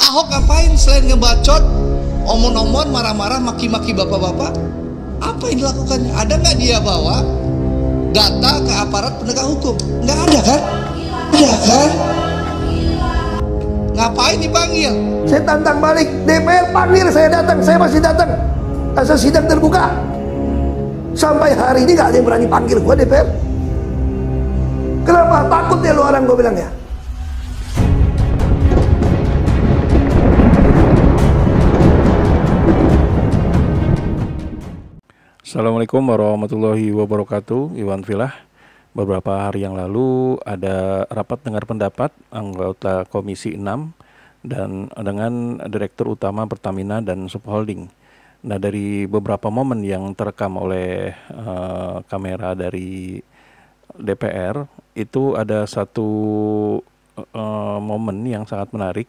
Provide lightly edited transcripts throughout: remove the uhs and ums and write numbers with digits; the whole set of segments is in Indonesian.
Ahok ngapain selain ngebacot, omon-omon, marah-marah, maki-maki bapak-bapak? Apa yang dilakukannya? Ada nggak dia bawa data ke aparat penegak hukum? Nggak ada kan? Iya kan? Ngapain dipanggil? Saya tantang balik, DPR panggil saya datang, saya masih datang. Asal sidang terbuka. Sampai hari ini gak ada yang berani panggil gua DPR. Kenapa? Takut ya lu orang, gua bilang ya. Assalamualaikum warahmatullahi wabarakatuh. Iwan Filah. Beberapa hari yang lalu ada rapat dengar pendapat anggota Komisi 6 dan dengan Direktur Utama Pertamina dan Subholding. Nah, dari beberapa momen yang terekam oleh kamera dari DPR, itu ada satu momen yang sangat menarik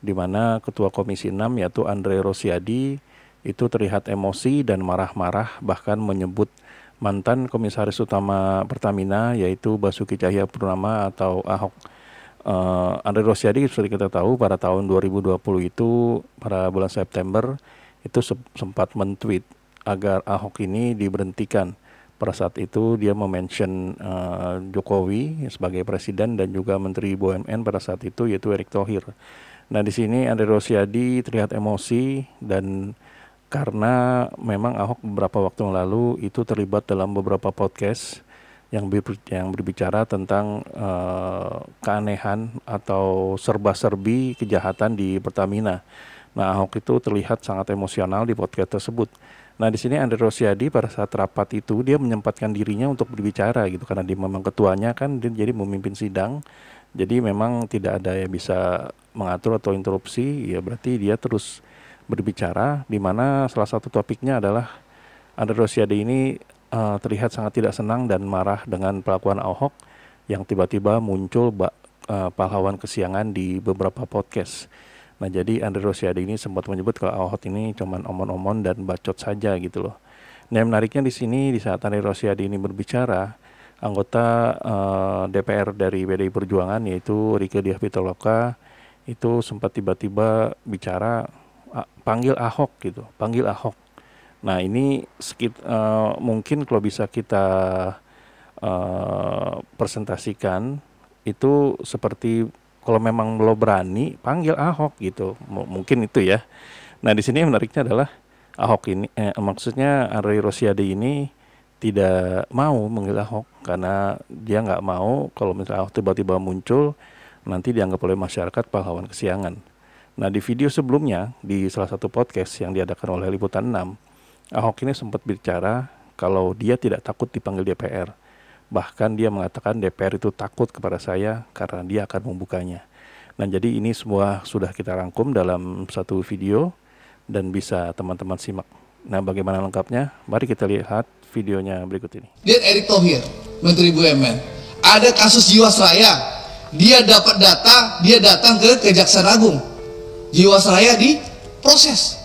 di mana Ketua Komisi 6 yaitu Andre Rosiadi itu terlihat emosi dan marah-marah, bahkan menyebut mantan Komisaris Utama Pertamina yaitu Basuki Cahayapurnama atau Ahok. Andre Rosiadi seperti kita tahu pada tahun 2020 itu pada bulan September itu sempat men-tweet agar Ahok ini diberhentikan. Pada saat itu dia memention Jokowi sebagai presiden dan juga Menteri BUMN pada saat itu yaitu Erick Thohir. Nah, di sini Andre Rosiadi terlihat emosi dan karena memang Ahok beberapa waktu yang lalu itu terlibat dalam beberapa podcast yang berbicara tentang keanehan atau serba-serbi kejahatan di Pertamina. Nah, Ahok itu terlihat sangat emosional di podcast tersebut. Nah, di sini Andre Rosiadi pada saat rapat itu dia menyempatkan dirinya untuk berbicara gitu karena dia memang ketuanya kan, dia jadi memimpin sidang. Jadi memang tidak ada yang bisa mengatur atau interupsi, ya berarti dia terus berbicara, di mana salah satu topiknya adalah Andre Rosiadi ini terlihat sangat tidak senang dan marah dengan perlakuan Ahok yang tiba-tiba muncul pahlawan kesiangan di beberapa podcast. Nah, jadi Andre Rosiadi ini sempat menyebut kalau Ahok ini cuman omon-omon dan bacot saja gitu loh. Nah, yang menariknya di sini di saat Andre Rosiadi ini berbicara, anggota DPR dari PDI Perjuangan yaitu Rieke Diah Pitaloka itu sempat tiba-tiba bicara panggil Ahok gitu, panggil Ahok. Nah, ini mungkin kalau bisa kita presentasikan itu seperti kalau memang lo berani panggil Ahok gitu, mungkin itu ya. Nah, di sini menariknya adalah Ahok ini, maksudnya Andre Rosiadi ini tidak mau manggil Ahok karena dia nggak mau kalau misalnya Ahok tiba-tiba muncul nanti dianggap oleh masyarakat pahlawan kesiangan. Nah, di video sebelumnya di salah satu podcast yang diadakan oleh Liputan 6, Ahok ini sempat bicara kalau dia tidak takut dipanggil DPR. Bahkan dia mengatakan DPR itu takut kepada saya karena dia akan membukanya. Nah, jadi ini semua sudah kita rangkum dalam satu video dan bisa teman-teman simak. Nah, bagaimana lengkapnya? Mari kita lihat videonya berikut ini. Lihat Erick Thohir, Menteri BUMN. Ada kasus Jiwasraya. Dia dapat data, dia datang ke Kejaksaan Agung. Jiwasraya diproses.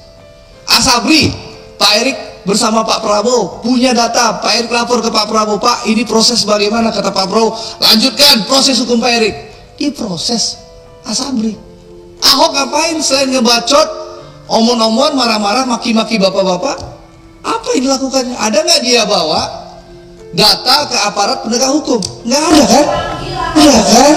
Asabri, Pak Erick bersama Pak Prabowo punya data. Pak Erick lapor ke Pak Prabowo, Pak ini proses bagaimana? Kata Pak Prabowo, lanjutkan proses hukum Pak Erick. Diproses Asabri. Ahok ngapain selain ngebacot, omon-omon, marah-marah, maki-maki bapak-bapak? Apa yang dilakukannya? Ada nggak dia bawa data ke aparat penegak hukum? Nggak ada kan? Iya kan?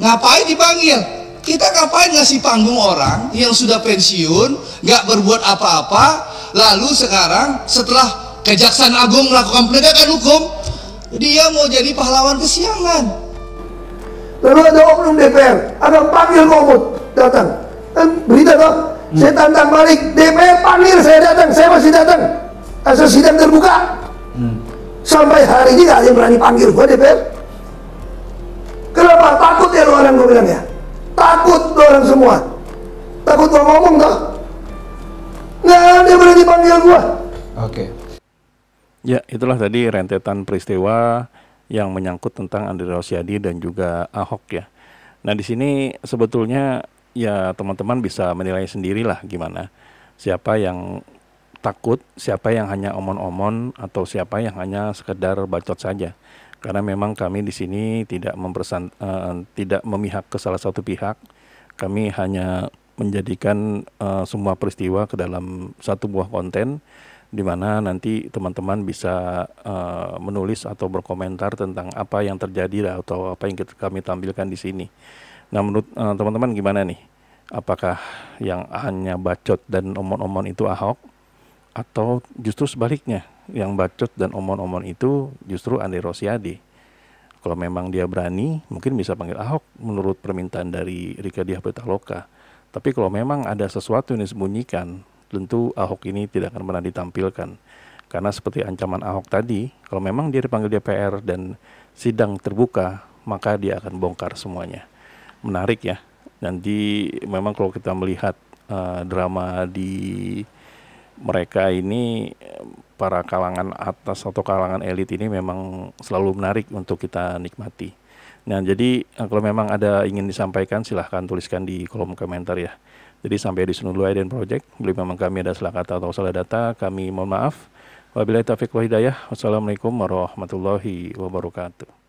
Ngapain dipanggil? Kita ngapain ngasih panggung orang yang sudah pensiun, nggak berbuat apa-apa, lalu sekarang setelah Kejaksaan Agung melakukan penegakan hukum, dia mau jadi pahlawan kesiangan. Lalu ada oknum DPR, ada panggil Komut datang. Berita toh, saya tantang balik, DPR panggil saya datang, saya masih datang. Asal sidang terbuka. Sampai hari ini gak ada yang berani panggil gua DPR. Kenapa? Takut ya lu orang, gua bilang ya. Takut lu orang semua. Takut gua ngomong toh. Nggak ada yang berani panggil gua. Oke. Ya, itulah tadi rentetan peristiwa yang menyangkut tentang Andre Rosiadi dan juga Ahok ya. Nah, di sini sebetulnya ya teman-teman bisa menilai sendirilah gimana. Siapa yang takut, siapa yang hanya omon-omon, atau siapa yang hanya sekedar bacot saja. Karena memang kami di sini tidak memihak ke salah satu pihak. Kami hanya menjadikan semua peristiwa ke dalam satu buah konten, di mana nanti teman-teman bisa menulis atau berkomentar tentang apa yang terjadi atau apa yang kami tampilkan di sini. Nah, menurut teman-teman gimana nih? Apakah yang hanya bacot dan omon-omon itu Ahok, atau justru sebaliknya, yang bacot dan omon-omon itu justru Andre Rosiade? Kalau memang dia berani, mungkin bisa panggil Ahok menurut permintaan dari Rieke Diah Pitaloka. Tapi kalau memang ada sesuatu yang disembunyikan, tentu Ahok ini tidak akan pernah ditampilkan. Karena seperti ancaman Ahok tadi, kalau memang dia dipanggil DPR dan sidang terbuka, maka dia akan bongkar semuanya. Menarik ya. Nanti memang kalau kita melihat drama di mereka ini, para kalangan atas atau kalangan elit ini memang selalu menarik untuk kita nikmati. Nah, jadi kalau memang ada ingin disampaikan, silahkan tuliskan di kolom komentar ya. Jadi sampai di sini dulu Aiden Project. Bila memang kami ada salah kata atau salah data, kami mohon maaf. Wabillahi taufiq wal hidayah. Wassalamualaikum warahmatullahi wabarakatuh.